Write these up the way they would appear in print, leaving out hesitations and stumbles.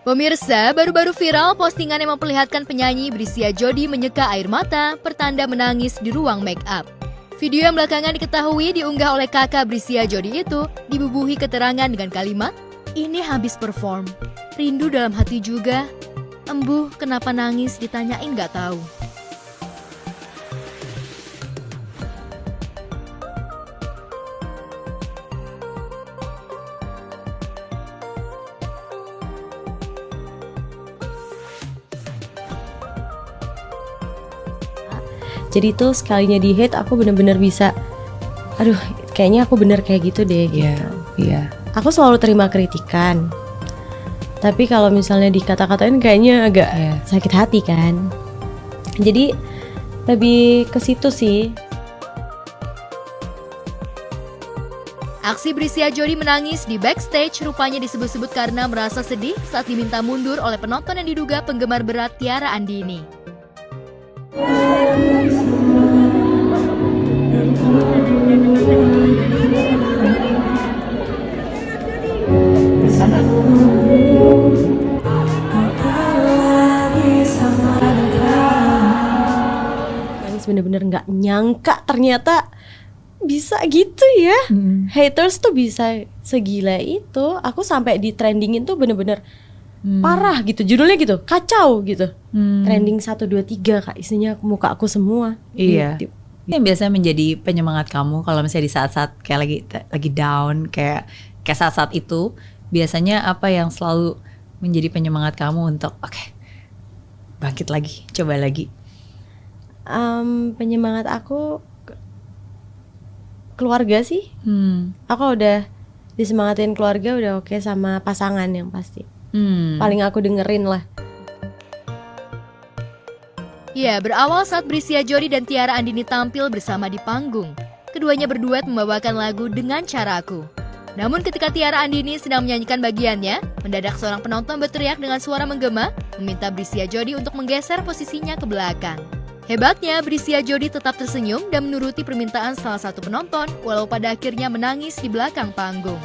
Pemirsa, baru-baru viral postingan yang memperlihatkan penyanyi Brisya Jody menyeka air mata, pertanda menangis di ruang make up. Video yang belakangan diketahui diunggah oleh kakak Brisya Jody itu dibubuhi keterangan dengan kalimat, "Ini habis perform, rindu dalam hati juga. Embuh, kenapa nangis ditanyain gak tahu." Jadi tuh sekalinya di hate aku bener-bener bisa, aduh kayaknya aku bener kayak gitu deh gitu. Iya. Aku selalu terima kritikan, tapi kalau misalnya dikata-katain kayaknya agak sakit hati kan. Jadi lebih ke situ sih. Aksi Brisya Jody menangis di backstage rupanya disebut-sebut karena merasa sedih saat diminta mundur oleh penonton yang diduga penggemar berat Tiara Andini. Nangis bener-bener nggak nyangka ternyata bisa gitu ya. Haters tuh bisa segila itu. Aku sampai di trendingin tuh bener-bener parah gitu, judulnya gitu, kacau gitu. Trending 1, 2, 3 Kak, isinya muka aku semua. Iya. Gitu. Yang biasanya menjadi penyemangat kamu kalau misalnya di saat-saat kayak lagi down, kayak saat-saat itu biasanya apa yang selalu menjadi penyemangat kamu untuk oke, bangkit lagi, coba lagi? Penyemangat aku keluarga sih. Aku udah disemangatin keluarga, udah oke, sama pasangan yang pasti. Paling aku dengerin lah. Ya, berawal saat Brisya Jody dan Tiara Andini tampil bersama di panggung. Keduanya berduet membawakan lagu Dengan Caraku. Namun ketika Tiara Andini sedang menyanyikan bagiannya, mendadak seorang penonton berteriak dengan suara menggema, meminta Brisya Jody untuk menggeser posisinya ke belakang. Hebatnya, Brisya Jody tetap tersenyum dan menuruti permintaan salah satu penonton, walau pada akhirnya menangis di belakang panggung.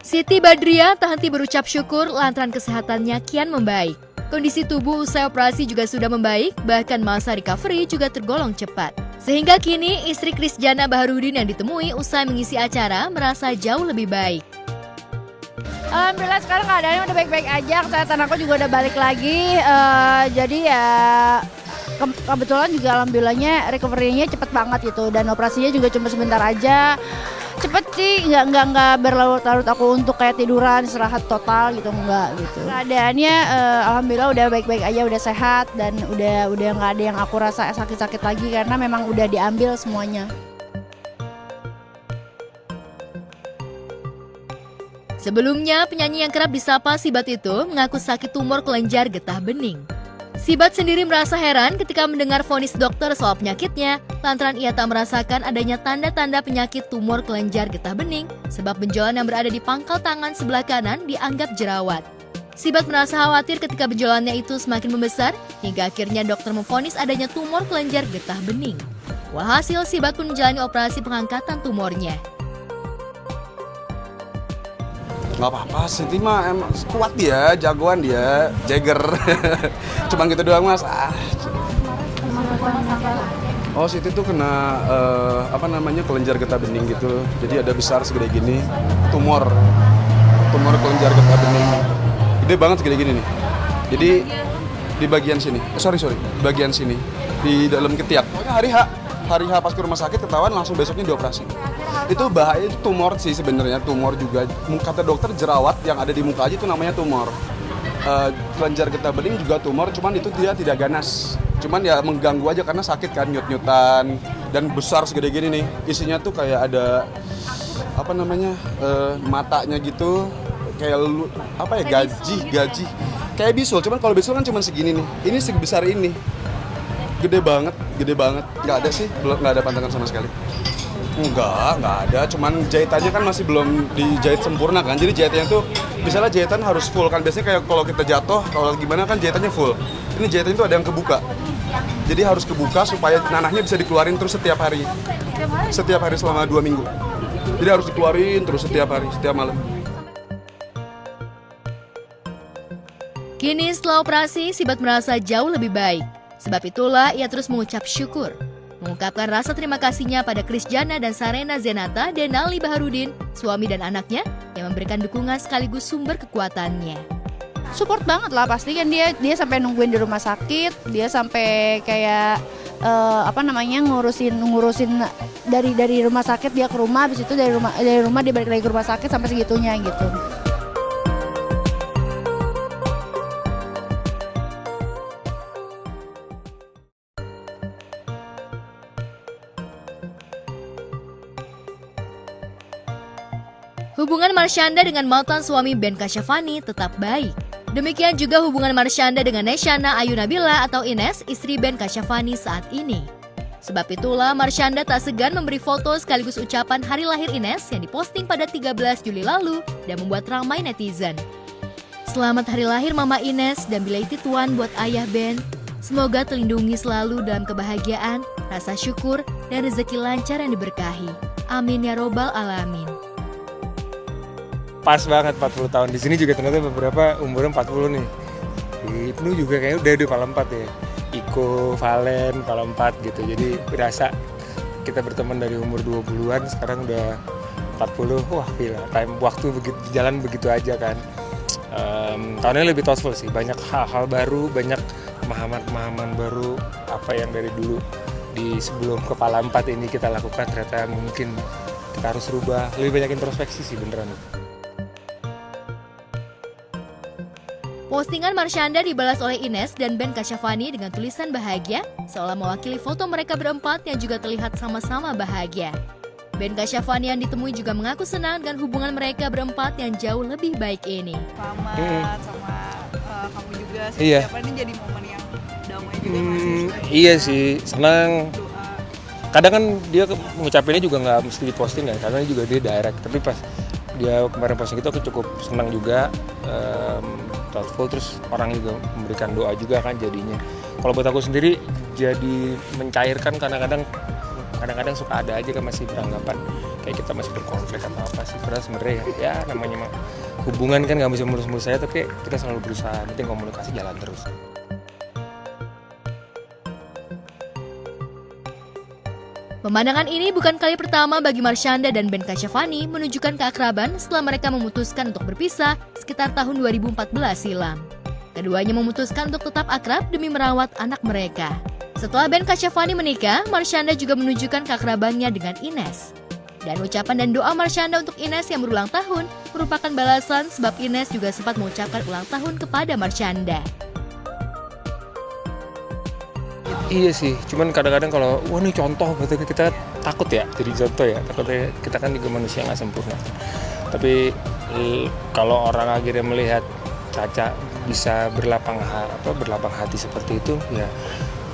Siti Badriah tak henti berucap syukur lantaran kesehatannya kian membaik. Kondisi tubuh usai operasi juga sudah membaik, bahkan masa recovery juga tergolong cepat. Sehingga kini istri Krisjana Baharudin yang ditemui usai mengisi acara merasa jauh lebih baik. Alhamdulillah sekarang keadaannya udah baik-baik aja, kesehatan aku juga udah balik lagi. Jadi ya kebetulan juga alhamdulillahnya recovery-nya cepet banget gitu, dan operasinya juga cuma sebentar aja. Cepet sih, nggak berlarut-larut aku untuk kayak tiduran, istirahat total gitu, enggak gitu. Keadaannya alhamdulillah udah baik-baik aja, udah sehat, dan udah nggak ada yang aku rasa sakit-sakit lagi karena memang udah diambil semuanya. Sebelumnya, penyanyi yang kerap disapa Sibat itu mengaku sakit tumor kelenjar getah bening. Sibat sendiri merasa heran ketika mendengar vonis dokter soal penyakitnya, lantaran ia tak merasakan adanya tanda-tanda penyakit tumor kelenjar getah bening sebab benjolan yang berada di pangkal tangan sebelah kanan dianggap jerawat. Sibat merasa khawatir ketika benjolannya itu semakin membesar hingga akhirnya dokter memvonis adanya tumor kelenjar getah bening. Walhasil Sibat pun menjalani operasi pengangkatan tumornya. Nggak apa-apa, Siti mah emang kuat dia, jagoan dia, Jagger. Cuman gitu doang mas. Oh Siti tuh kena kelenjar getah bening gitu. Jadi ada besar segede gini, tumor kelenjar getah bening. Gede banget segede gini nih. Jadi di bagian sini, di bagian sini, di dalam ketiak. Pokoknya hari H pas ke rumah sakit ketahuan langsung besoknya dioperasi. Itu bahaya, itu tumor sih sebenarnya, tumor juga. Kata dokter jerawat yang ada di muka aja itu namanya tumor. Kelenjar getah bening juga tumor, cuman itu dia tidak ganas. Cuman ya mengganggu aja karena sakit kan, nyut-nyutan dan besar segede gini nih. Isinya tuh kayak ada matanya gitu, kayak gaji. Kayak bisul, cuman kalau bisul kan cuma segini nih. Ini sebesar ini. Gede banget. Nggak ada sih, nggak ada pantangan sama sekali. Nggak ada, cuman jahitannya kan masih belum dijahit sempurna kan. Jadi jahitannya tuh, misalnya jahitan harus full kan. Biasanya kayak kalau kita jatuh, kalau gimana kan jahitannya full. Ini jahitannya tuh ada yang kebuka. Jadi harus kebuka supaya nanahnya bisa dikeluarin terus setiap hari. Setiap hari selama 2 minggu. Jadi harus dikeluarin terus setiap hari, setiap malam. Kini setelah operasi, Sibat merasa jauh lebih baik. Sebab itulah ia terus mengucap syukur. Mengungkapkan rasa terima kasihnya pada Krisjana dan Sarena Zenata Denali Baharudin, suami dan anaknya yang memberikan dukungan sekaligus sumber kekuatannya. Support banget lah, pasti kan dia sampai nungguin di rumah sakit, dia sampai kayak ngurusin dari rumah sakit dia ke rumah, habis itu dari rumah dia balik lagi ke rumah sakit sampai segitunya gitu. Hubungan Marshanda dengan mantan suami Ben Kasyafani tetap baik. Demikian juga hubungan Marshanda dengan Nesyana Ayu Nabila atau Ines, istri Ben Kasyafani saat ini. Sebab itulah Marshanda tak segan memberi foto sekaligus ucapan hari lahir Ines yang diposting pada 13 Juli lalu dan membuat ramai netizen. Selamat hari lahir Mama Ines dan belated tuan buat ayah Ben. Semoga terlindungi selalu dalam kebahagiaan, rasa syukur, dan rezeki lancar yang diberkahi. Amin ya robbal alamin. Pas banget 40 tahun. Di sini juga ternyata beberapa umurnya 40 nih. Di Ibnu juga kayaknya udah pala 4 ya. Iko, Valen, pala 4 gitu. Jadi berasa kita berteman dari umur 20-an, sekarang udah 40. Wah gila, waktu jalan begitu aja kan. Tahunnya lebih thoughtful sih. Banyak hal-hal baru, banyak pemahaman baru. Apa yang dari dulu di sebelum kepala 4 ini kita lakukan, ternyata mungkin kita harus rubah. Lebih banyak introspeksi sih beneran. Postingan Marshanda dibalas oleh Ines dan Ben Kasyafani dengan tulisan bahagia, seolah mewakili foto mereka berempat yang juga terlihat sama-sama bahagia. Ben Kasyafani yang ditemui juga mengaku senang dengan hubungan mereka berempat yang jauh lebih baik ini. Selamat sama kamu juga, Iya. siapa ini jadi momen yang damai juga masih. Iya sih, senang. Kadang kan dia mengucapinnya juga nggak mesti diposting ya, karena juga dia direct. Tapi pas dia kemarin posting itu aku cukup senang juga, thoughtful, terus orang juga memberikan doa juga kan jadinya. Kalau buat aku sendiri jadi mencairkan, kadang-kadang suka ada aja kan masih beranggapan kayak kita masih berkonflik atau apa sih. Padahal sebenarnya ya namanya hubungan kan nggak bisa mulus-mulus saja, tapi kita selalu berusaha, penting komunikasi jalan terus. Pemandangan ini bukan kali pertama bagi Marshanda dan Ben Kasyafani menunjukkan keakraban setelah mereka memutuskan untuk berpisah sekitar tahun 2014 silam. Keduanya memutuskan untuk tetap akrab demi merawat anak mereka. Setelah Ben Kasyafani menikah, Marshanda juga menunjukkan keakrabannya dengan Ines. Dan ucapan dan doa Marshanda untuk Ines yang berulang tahun merupakan balasan sebab Ines juga sempat mengucapkan ulang tahun kepada Marshanda. Iya sih, cuman kadang-kadang kalau wah ini contoh, berarti kita takut ya jadi contoh ya, takutnya kita kan juga manusia nggak sempurna. Tapi kalau orang akhirnya melihat Caca bisa berlapang hati seperti itu, ya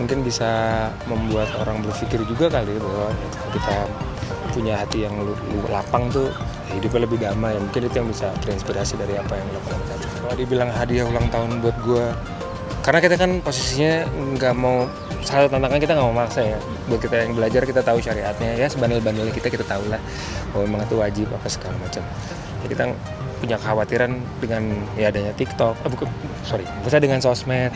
mungkin bisa membuat orang berpikir juga kali bahwa kita punya hati yang lapang tuh hidupnya lebih damai. Mungkin itu yang bisa terinspirasi dari apa yang dilakukan tadi. Kalau dibilang hadiah ulang tahun buat gue, karena kita kan posisinya nggak mau, salah tantangan kita nggak mau maksa ya. Buat kita yang belajar kita tahu syariatnya ya, sebandel-bandelnya kita tahu lah bahwa memang itu wajib apa segala macam. Jadi kita punya kekhawatiran dengan ya adanya TikTok, bukan dengan sosmed.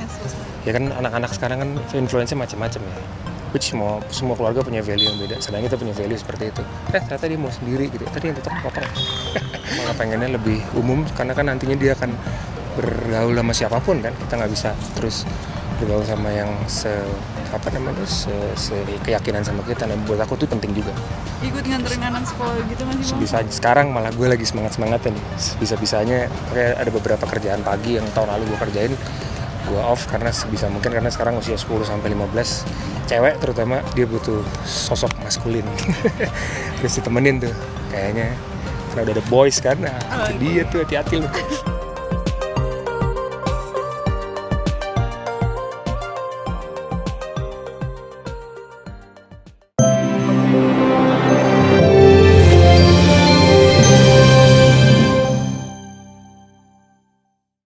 Ya kan anak-anak sekarang kan influencer macam-macam ya. Which semua keluarga punya value yang beda. Sedangkan kita punya value seperti itu. Ternyata dia mau sendiri gitu. Tadi yang TikTok potong. Malah pengennya lebih umum karena kan nantinya dia akan bergaul sama siapapun kan. Kita nggak bisa terus bergaul sama yang keyakinan sama kita. Nah, buat aku tuh penting juga. Ikut nganterin anak sekolah gitu masih mau? Sebisanya. Sekarang malah gue lagi semangatnya nih. Bisa-bisanya kayak ada beberapa kerjaan pagi yang tahun lalu gue kerjain, gue off karena sebisa mungkin, karena sekarang usia 10 sampai 15 cewek terutama dia butuh sosok maskulin. Terus ditemenin tuh kayaknya karena udah ada boys kan. Nah, itu dia tuh, hati-hati lu.